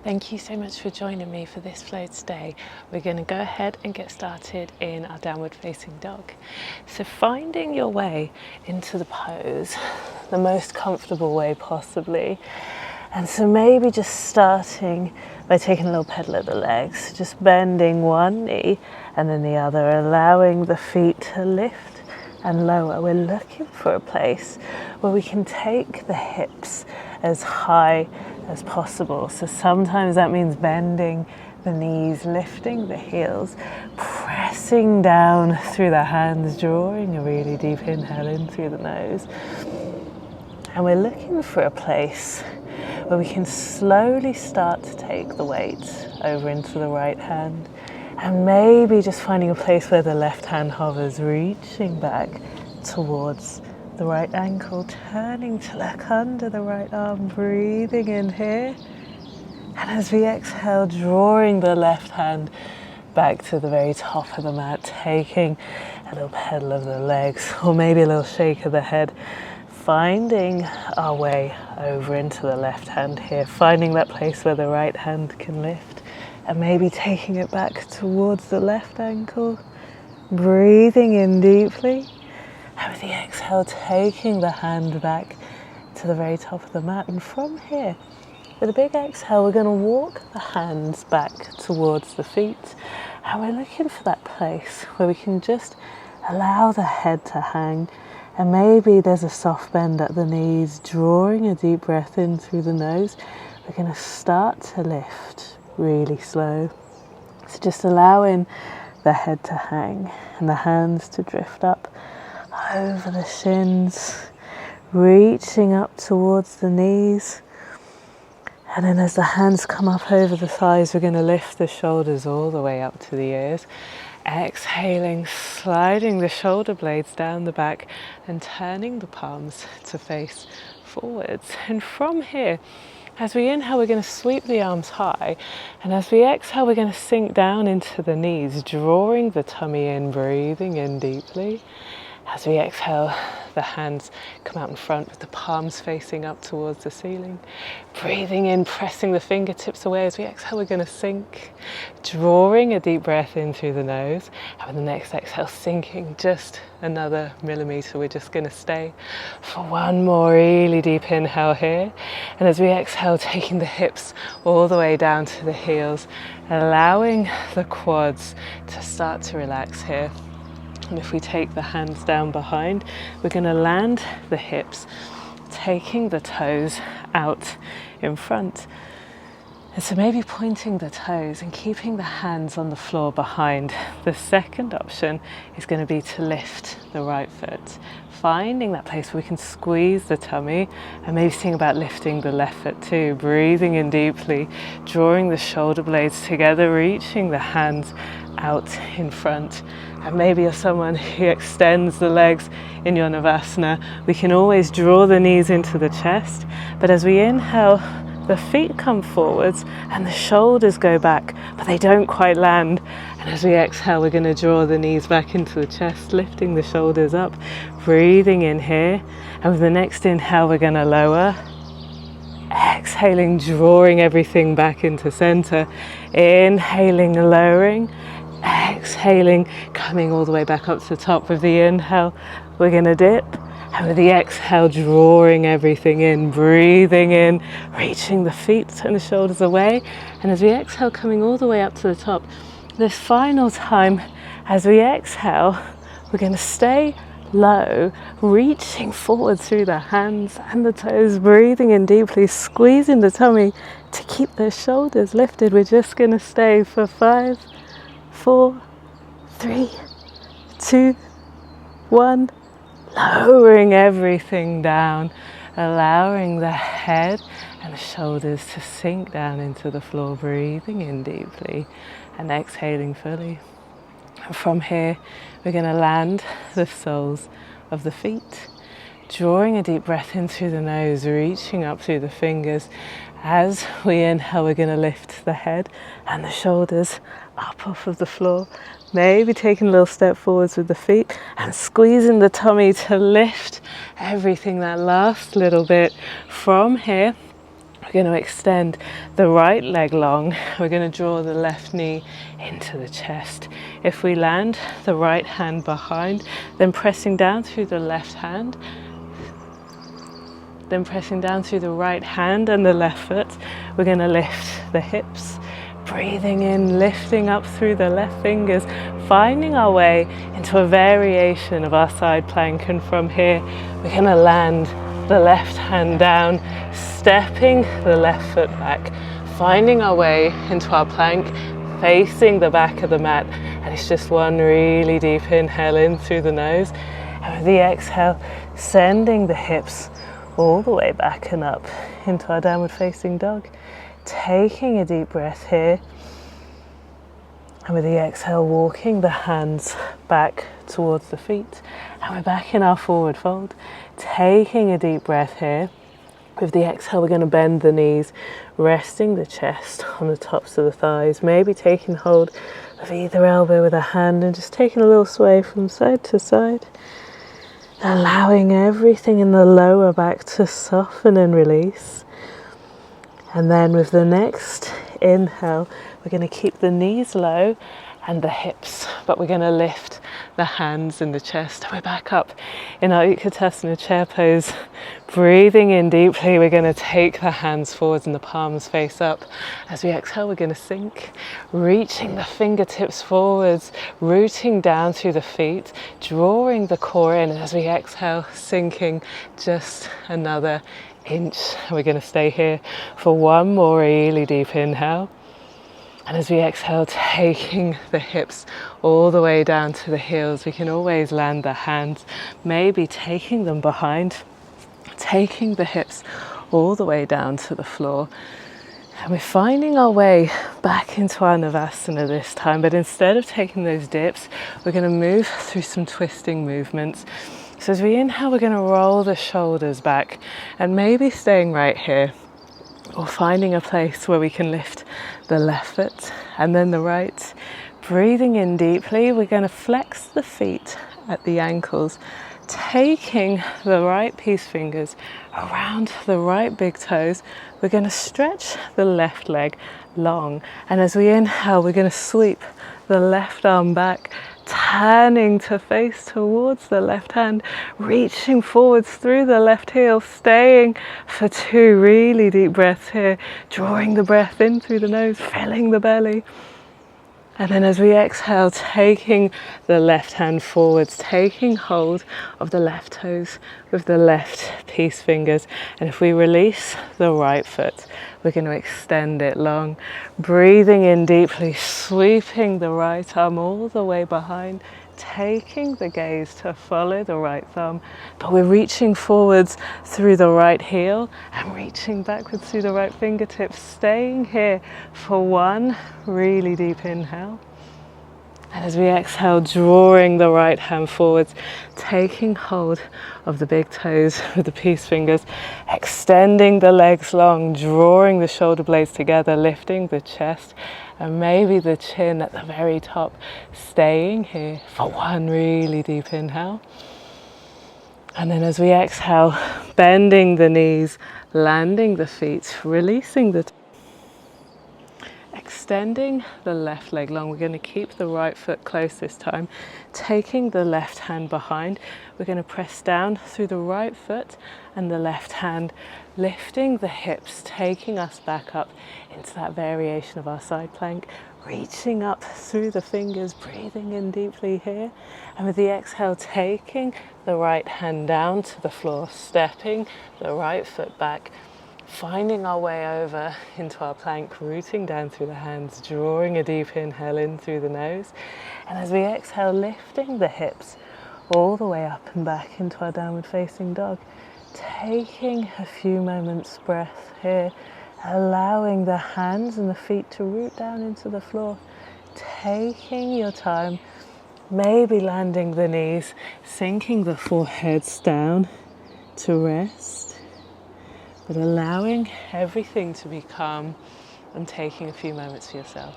Thank you so much for joining me for this flow today. We're going to go ahead and get started in our downward facing dog. So finding your way into the pose, the most comfortable way possibly. And so maybe just starting by taking a little pedal at the legs, just bending one knee and then the other, allowing the feet to lift and lower. We're looking for a place where we can take the hips as high as possible. So sometimes that means bending the knees, lifting the heels, pressing down through the hands, drawing a really deep inhale in through the nose. And we're looking for a place where we can slowly start to take the weight over into the right hand, and maybe just finding a place where the left hand hovers, reaching back towards the right ankle, turning to look under the right arm, breathing in here. And as we exhale, drawing the left hand back to the very top of the mat, taking a little pedal of the legs, or maybe a little shake of the head, finding our way over into the left hand here, finding that place where the right hand can lift, and maybe taking it back towards the left ankle, breathing in deeply, and with the exhale, taking the hand back to the very top of the mat. And from here, with a big exhale, we're going to walk the hands back towards the feet, and we're looking for that place where we can just allow the head to hang. And maybe there's a soft bend at the knees, drawing a deep breath in through the nose. We're going to start to lift really slow. So just allowing the head to hang and the hands to drift up over the shins, reaching up towards the knees. And then as the hands come up over the thighs, we're going to lift the shoulders all the way up to the ears. Exhaling, sliding the shoulder blades down the back and turning the palms to face forwards. And from here, as we inhale, we're going to sweep the arms high. And as we exhale, we're going to sink down into the knees, drawing the tummy in, breathing in deeply. As we exhale, the hands come out in front with the palms facing up towards the ceiling. Breathing in, pressing the fingertips away. As we exhale, we're going to sink, drawing a deep breath in through the nose. And with the next exhale, sinking just another millimeter. We're just going to stay for one more really deep inhale here. And as we exhale, taking the hips all the way down to the heels, allowing the quads to start to relax here. And if we take the hands down behind, we're going to land the hips, taking the toes out in front. And so maybe pointing the toes and keeping the hands on the floor behind. The second option is going to be to lift the right foot, finding that place where we can squeeze the tummy, and maybe think about lifting the left foot too, breathing in deeply, drawing the shoulder blades together, reaching the hands out in front. And maybe you're someone who extends the legs in your Navasana. We can always draw the knees into the chest, but as we inhale, the feet come forwards and the shoulders go back, but they don't quite land. And as we exhale, we're going to draw the knees back into the chest, lifting the shoulders up, breathing in here. And with the next inhale, we're going to lower. Exhaling, drawing everything back into center. Inhaling, lowering. Exhaling, coming all the way back up to the top. With the inhale, we're going to dip. And with the exhale, drawing everything in, breathing in, reaching the feet and the shoulders away. And as we exhale, coming all the way up to the top. This final time, as we exhale, we're going to stay low, reaching forward through the hands and the toes, breathing in deeply, squeezing the tummy to keep those shoulders lifted. We're just going to stay for 5, 4, 3, 2, 1. Lowering everything down, allowing the head and the shoulders to sink down into the floor, breathing in deeply and exhaling fully. And from here, we're going to land the soles of the feet, drawing a deep breath in through the nose, reaching up through the fingers. As we inhale, we're going to lift the head and the shoulders up off of the floor. Maybe taking a little step forwards with the feet and squeezing the tummy to lift everything that last little bit. From here, we're We're going to extend the right leg long. We're going to draw the left knee into the chest. If we land, the right hand behind, then pressing down through the left hand, then pressing down through the right hand and the left foot. We're going to lift the hips, breathing in, lifting up through the left fingers, finding our way into a variation of our side plank. And from here, we're going to land the left hand down, stepping the left foot back, finding our way into our plank, facing the back of the mat. And it's just one really deep inhale in through the nose. And with the exhale, sending the hips all the way back and up into our downward facing dog. Taking a deep breath here. And with the exhale, walking the hands back towards the feet. And we're back in our forward fold. Taking a deep breath here. With the exhale, we're going to bend the knees, resting the chest on the tops of the thighs. Maybe taking hold of either elbow with a hand and just taking a little sway from side to side. Allowing everything in the lower back to soften and release. And then with the next inhale, we're going to keep the knees low and the hips, but we're going to lift the hands in the chest. We're back up in our Utkatasana chair pose. Breathing in deeply, we're going to take the hands forwards and the palms face up. As we exhale, we're going to sink, reaching the fingertips forwards, rooting down through the feet, drawing the core in. And as we exhale, sinking just another inch. We're going to stay here for one more really deep inhale. And as we exhale, taking the hips all the way down to the heels, we can always land the hands, maybe taking them behind, taking the hips all the way down to the floor. And we're finding our way back into our Navasana this time, but instead of taking those dips, we're going to move through some twisting movements. So as we inhale, we're going to roll the shoulders back and maybe staying right here, or finding a place where we can lift the left foot and then the right. Breathing in deeply, we're going to flex the feet at the ankles, taking the right peace fingers around the right big toes. We're going to stretch the left leg long, and as we inhale, we're going to sweep the left arm back, turning to face towards the left hand, reaching forwards through the left heel, staying for 2 really deep breaths here, drawing the breath in through the nose, filling the belly. And then as we exhale, taking the left hand forwards, taking hold of the left toes with the left peace fingers. And if we release the right foot, we're going to extend it long, breathing in deeply, sweeping the right arm all the way behind, taking the gaze to follow the right thumb, but we're reaching forwards through the right heel and reaching backwards through the right fingertips, staying here for 1 really deep inhale. And as we exhale, drawing the right hand forwards, taking hold of the big toes with the peace fingers, extending the legs long, drawing the shoulder blades together, lifting the chest and maybe the chin at the very top, staying here for 1 really deep inhale. And then as we exhale, bending the knees, landing the feet, releasing the extending the left leg long. We're going to keep the right foot close this time, taking the left hand behind. We're going to press down through the right foot and the left hand, lifting the hips, taking us back up into that variation of our side plank, reaching up through the fingers, breathing in deeply here. And with the exhale, taking the right hand down to the floor, stepping the right foot back, finding our way over into our plank, rooting down through the hands, drawing a deep inhale in through the nose. And as we exhale, lifting the hips all the way up and back into our downward facing dog. Taking a few moments breath here, allowing the hands and the feet to root down into the floor. Taking your time, maybe landing the knees, sinking the foreheads down to rest. But allowing everything to be calm and taking a few moments for yourself.